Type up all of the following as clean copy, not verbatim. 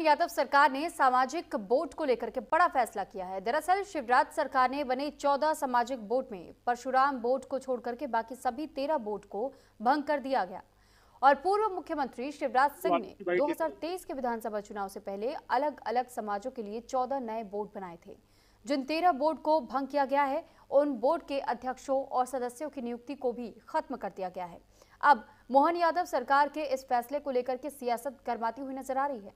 यादव सरकार ने सामाजिक बोर्ड को लेकर के बड़ा फैसला किया है। दरअसल शिवराज सरकार ने बने 14 सामाजिक बोर्ड में परशुराम बोर्ड को छोड़कर के बाकी सभी 13 बोर्ड को भंग कर दिया गया। और पूर्व मुख्यमंत्री शिवराज सिंह ने 2023 के विधानसभा चुनाव से पहले अलग अलग समाजों के लिए 14 नए बोर्ड बनाए थे। जिन 13 बोर्ड को भंग किया गया है, उन बोर्ड के अध्यक्षों और सदस्यों की नियुक्ति को भी खत्म कर दिया गया है। अब मोहन यादव सरकार के इस फैसले को लेकर के सियासत गरमाती हुई नजर आ रही है।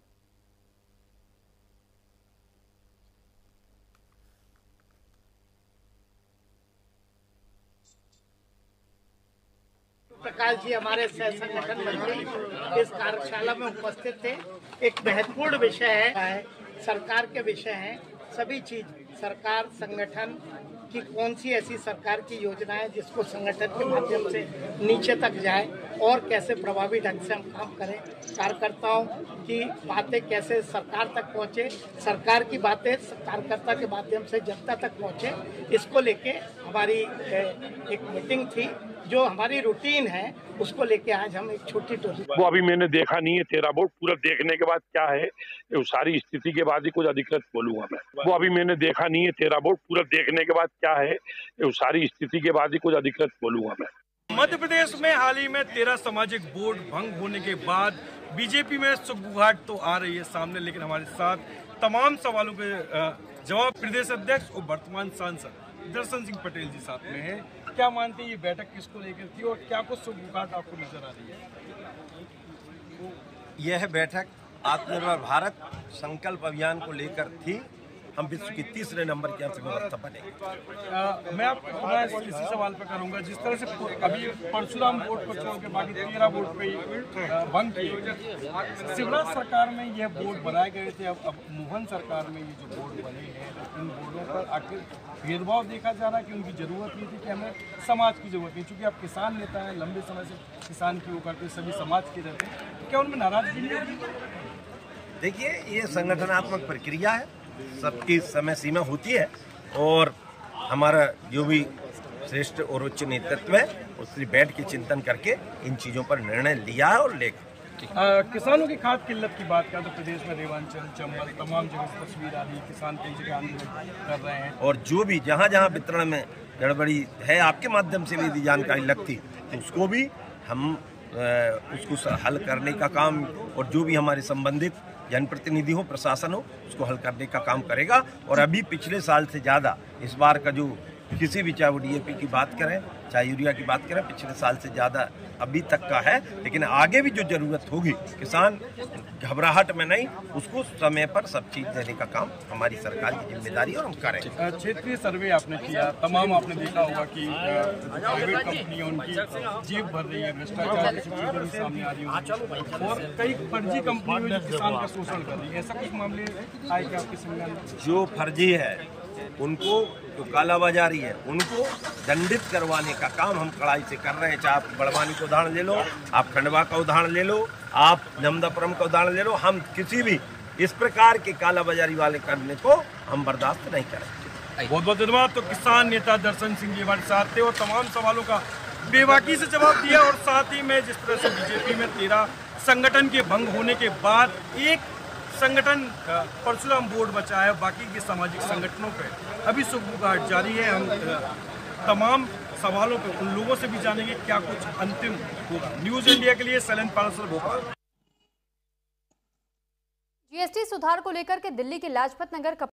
प्रकाश जी हमारे सह संगठन मंत्री इस कार्यशाला में उपस्थित थे। एक महत्वपूर्ण विषय है, सरकार के विषय है। सभी चीज सरकार संगठन की कौन सी ऐसी सरकार की योजना है जिसको संगठन के माध्यम से नीचे तक जाए और कैसे प्रभावी ढंग से हम काम करें, कार्यकर्ताओं की बातें कैसे सरकार तक पहुंचे, सरकार की बातें कार्यकर्ता के माध्यम से जनता तक पहुंचे, इसको लेके हमारी एक मीटिंग थी। जो हमारी रूटीन है उसको लेके आज हम एक छोटी टोली। वो अभी मैंने देखा नहीं है 13 बोर्ड, पूरा देखने के बाद क्या है सारी स्थिति के बाद ही कुछ अधिकृत बोलूंगा मैं। वो अभी मैंने देखा नहीं है 13 बोर्ड, पूरा देखने के बाद क्या है सारी स्थिति के बाद ही कुछ अधिकृत बोलूंगा मैं। मध्य प्रदेश में हाल ही में 13 सामाजिक बोर्ड भंग होने के बाद बीजेपी में सुगबुगाहट तो आ रही है सामने, लेकिन हमारे साथ तमाम सवालों के जवाब प्रदेश अध्यक्ष और वर्तमान सांसद दर्शन सिंह पटेल जी साथ में है। क्या मानते हैं ये बैठक किसको लेकर थी और क्या कुछ सुगबुगाहट आपको नजर आ रही है? यह बैठक आत्मनिर्भर भारत संकल्प अभियान को लेकर थी। हम विश्व की तीसरे नंबर की अर्थव्यवस्था बने। मैं आपको इसी सवाल पर करूंगा, जिस तरह से अभी परशुराम बोर्ड को छोड़ के बाकी 13 बोर्ड पे भंग किए, शिवराज सरकार में यह बोर्ड बनाए गए थे। अब मोहन सरकार में ये जो बोर्ड बने हैं, इन बोर्डों पर आखिर भेदभाव देखा जा रहा है कि उनकी जरूरत नहीं थी, कि हमें समाज की जरूरत नहीं। चूंकि आप किसान नेता हैं, लंबे समय से किसान की वो करते, सभी समाज के रहते हैं, तो क्या उनमें नाराजगी नहीं होगी? देखिए, ये संगठनात्मक प्रक्रिया है, सबकी समय सीमा होती है और हमारा जो भी श्रेष्ठ और उच्च नेतृत्व है उससे बैठ के चिंतन करके इन चीज़ों पर निर्णय लिया है और लेगा। किसानों की खाद किल्लत की बात करें तो प्रदेश में रेवांचल, चंबल, तमाम जगह तस्वीर आ रही है, किसान कई जगह आंदोलन कर रहे हैं। और जो भी जहाँ वितरण में गड़बड़ी है, आपके माध्यम से भी यदि जानकारी लगती तो उसको भी हम उसको हल करने का काम, और जो भी हमारे संबंधित जनप्रतिनिधि हो, प्रशासन हो, उसको हल करने का काम करेगा। और अभी पिछले साल से ज़्यादा इस बार का जो किसी भी, चाहे वो DAP की बात करें चाहे यूरिया की बात करें, पिछले साल से ज़्यादा अभी तक का है। लेकिन आगे भी जो ज़रूरत होगी, किसान घबराहट में नहीं, उसको समय पर सब चीज़ देने का काम हमारी सरकार की जिम्मेदारी और हम करें। क्षेत्रीय सर्वे आपने किया, तमाम आपने देखा होगा कि प्राइवेट कंपनियां उनकी जेब भर रही है, भ्रष्टाचार की चीजें सामने आ रही है और कई फर्जी कंपनियों किसान का शोषण कर रही है। ऐसा कुछ मामले आए क्या आपके संज्ञान में? जो फर्जी है उनको, जो कालाबाजारी है उनको दंडित करवाने का काम हम कड़ाई से कर रहे हैं। चाहे आप बड़वानी का उदाहरण ले लो, आप खंडवा का उदाहरण ले लो, आप नर्मदापुरम का उदाहरण ले लो, हम किसी भी इस प्रकार के कालाबाजारी वाले करने को हम बर्दाश्त नहीं करेंगे। बहुत बहुत धन्यवाद। तो किसान नेता दर्शन सिंह जी हमारे साथ थे और तमाम सवालों का बेबाकी से जवाब दिया। और साथ ही में जिस तरह से बीजेपी में 13 संगठन के भंग होने के बाद एक संगठन परशुराम बोर्ड बचा है, बाकी के सामाजिक संगठनों पे अभी सुगबुगाहट जारी है। हम तमाम सवालों पे उन लोगों से भी जानेंगे क्या कुछ अंतिम होगा। न्यूज़ इंडिया के लिए शैलेंद्र पारसर, भोपाल। GST सुधार को लेकर के दिल्ली के लाजपत नगर